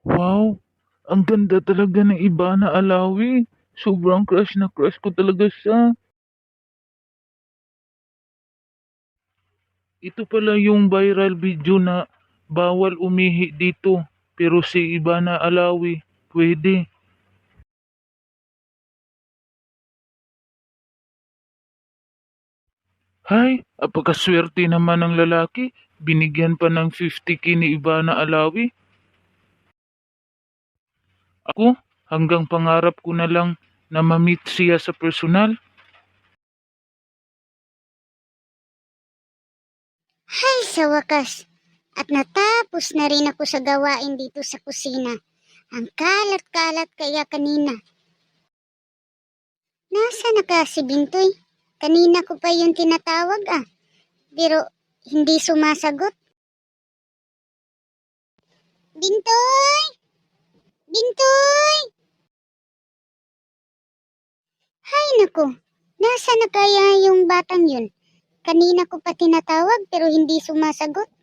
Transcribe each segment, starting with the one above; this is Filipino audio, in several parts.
Wow, ang ganda talaga ng Ivana Alawi. Sobrang crush na crush ko talaga siya. Ito pala yung viral video na bawal umihi dito. Pero si Ivana Alawi, pwede. Hay, apakaswerte naman ng lalaki. Binigyan pa ng 50K ni Ivana Alawi. Ako, hanggang pangarap ko na lang na ma-meet siya sa personal. Hay, sa wakas. At natapos na rin ako sa gawain dito sa kusina. Ang kalat-kalat kaya kanina. Nasa na ka si Bintoy? Kanina ko pa yung tinatawag pero hindi sumasagot. Bintoy! Bintoy! Hay nako, nasa na kaya yung batang yun? Kanina ko pa tinatawag pero hindi sumasagot.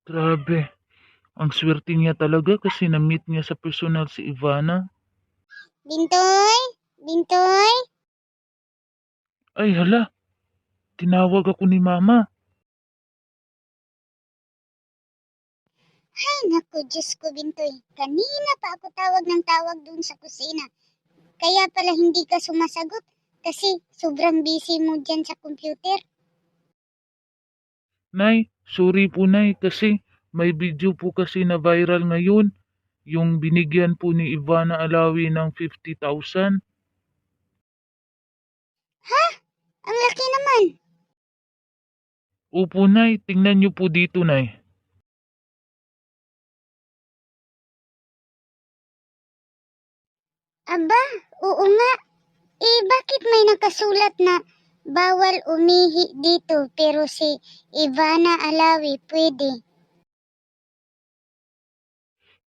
Grabe, ang swerte niya talaga kasi na-meet niya sa personal si Ivana. Bintoy? Bintoy? Ay hala, tinawag ako ni Mama. Hay naku, Diyos ko Bintoy. Kanina pa ako tawag ng tawag dun sa kusina. Kaya pala hindi ka sumasagot kasi sobrang busy mo dyan sa computer. Nay, sorry po Nay kasi may video po kasi na viral ngayon. Yung binigyan po ni Ivana Alawi ng 50,000. Ha? Ang laki naman. Opo Nay, tingnan niyo po dito Nay. Aba, oo nga. Bakit may nakasulat na bawal umihi dito pero si Ivana Alawi pwede?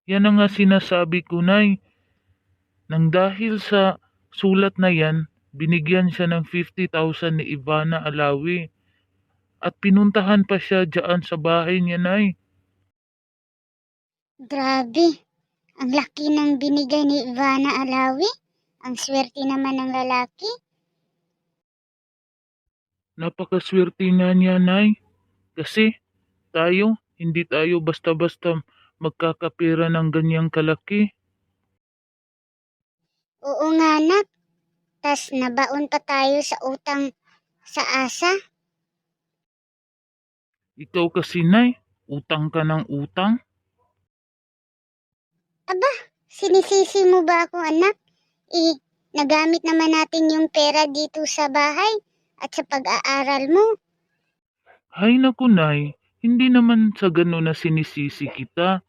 Yan ang nga sinasabi ko Nay. Nang dahil sa sulat na yan, binigyan siya ng 50,000 ni Ivana Alawi. At pinuntahan pa siya dyan sa bahay niya Nay. Grabe, ang laki ng binigay ni Ivana Alawi. Ang swerte naman ng lalaki. Napakaswerte nga niya Nay. Kasi tayo, hindi tayo basta-basta magkakapera ng ganyang kalaki. Oo nga anak, tas nabaon pa tayo sa utang sa asa. Ikaw kasi Nay, utang ka ng utang. Aba, sinisisi mo ba ako anak? Nagamit naman natin yung pera dito sa bahay at sa pag-aaral mo. Hay naku Nay, hindi naman sa gano'n na sinisisi kita.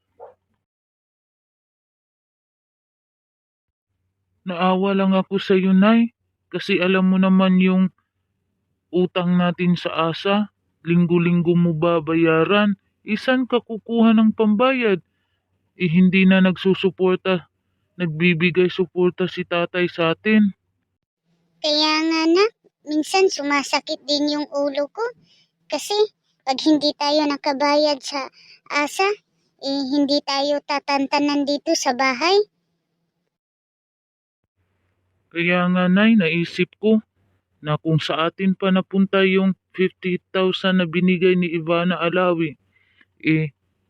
Naawa lang ako sa iyo Nay, kasi alam mo naman yung utang natin sa asa, linggo-linggo mo babayaran. Isan ka kukuha ng pambayad? Hindi na nagbibigay suporta si tatay sa atin. Kaya nga anak, minsan sumasakit din yung ulo ko kasi pag hindi tayo nakabayad sa asa, hindi tayo tatantanan dito sa bahay. Kaya nga Nay, naisip ko na kung sa atin pa napunta yung 50,000 na binigay ni Ivana Alawi,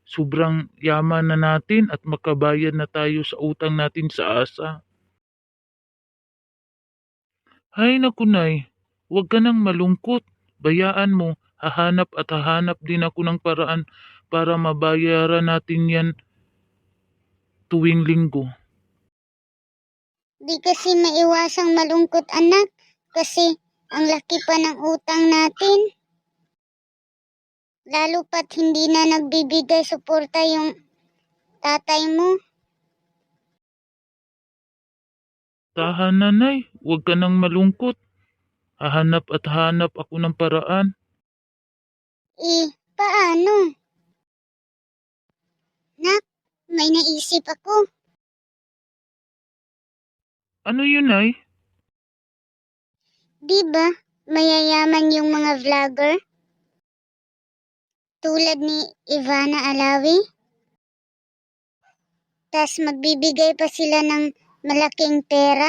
sobrang yaman na natin at makabayad na tayo sa utang natin sa asa. Hay naku Nay, huwag ka nang malungkot. Bayaan mo, hahanap at hahanap din ako ng paraan para mabayaran natin yan tuwing linggo. Di kasi maiwasang malungkot anak kasi ang laki pa ng utang natin. Lalo pat hindi na nagbibigay suporta yung tatay mo. Tahan na Nay, huwag ka nang malungkot. Hahanap at hahanap ako ng paraan. Paano? Nak, may naisip ako. Ano yun Nay? Di ba mayayaman yung mga vlogger? tulad ni Ivana Alawi? Tas magbibigay pa sila ng malaking pera?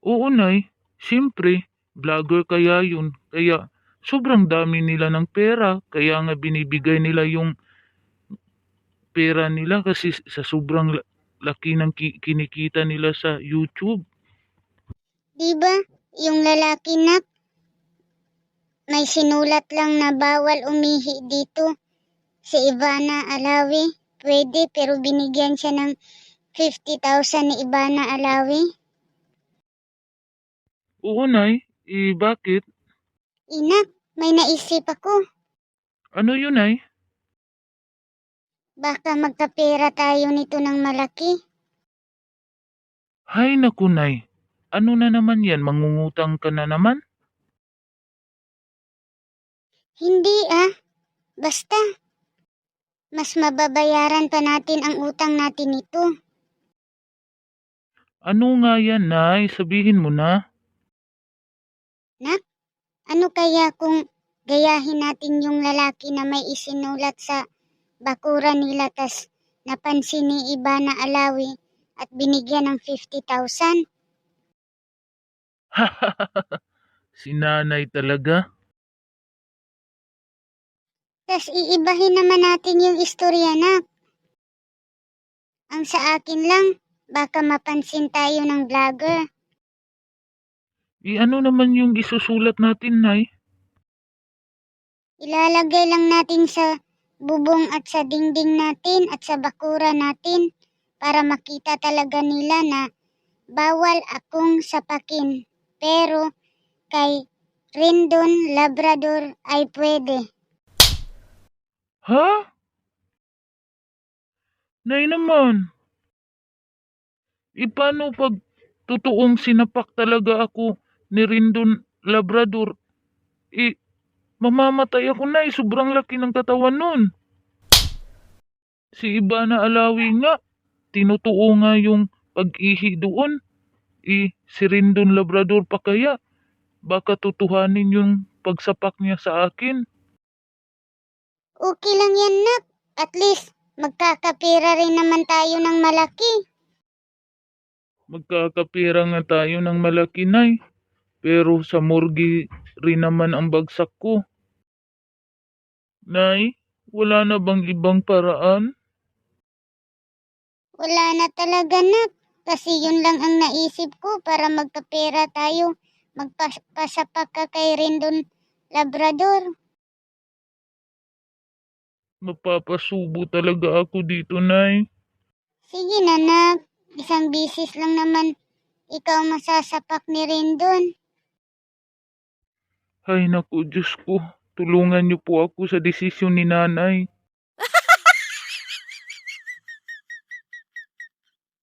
Oo, Nay. Siyempre, vlogger kaya yun. Kaya sobrang dami nila ng pera. Kaya nga binibigay nila yung pera nila kasi sa sobrang laki ng kinikita nila sa YouTube. Diba? Yung lalaki na may sinulat lang na bawal umihi dito. Si Ivana Alawi, pwede pero binigyan siya ng 50,000 ni Ivana Alawi. Oo, Nay. Bakit? Inak, may naisip ako. Ano yun, Nay? Baka magkapera tayo nito ng malaki. Hay naku, Nay. Ano na naman yan? Mangungutang ka na naman? Hindi basta. Mas mababayaran pa natin ang utang natin nito. Ano nga yan, Nay? Sabihin mo na. Nak, ano kaya kung gayahin natin yung lalaki na may isinulat sa bakuran nila tas napansin ni Ivana Alawi at binigyan ng 50,000? Si Nanay talaga. Tas iibahin naman natin yung istorya, nak. Ang sa akin lang, baka mapansin tayo ng vlogger. Ano naman yung isusulat natin, Nay? Ilalagay lang natin sa bubong at sa dingding natin at sa bakura natin para makita talaga nila na bawal akong sapakin. Pero kay Rendon Labrador ay pwede. Ha? Nay naman. Paano pag totoong sinapak talaga ako ni Rindon Labrador? Mamamatay ako, Nay. Sobrang laki ng katawan nun. Si Ivana Alawi nga, tinutuo nga yung pag-ihi doon. Si Rindon Labrador pa kaya? Baka tutuhanin yung pagsapak niya sa akin. Okay lang yan, nak. At least magkakapira rin naman tayo ng malaki. Magkakapira nga tayo ng malaki, Nay. Pero sa morgue rin naman ang bagsak ko. Nay, wala na bang ibang paraan? Wala na talaga, nak. Kasi yun lang ang naisip ko para magkapera tayo. Magpasapak ka kay Rendon Labrador. Mapapasubo talaga ako dito, Nay. Sige na, nak. Isang bisis lang naman ikaw masasapak ni Rendon. Ay naku, Diyos ko. Tulungan niyo po ako sa desisyon ni Nanay.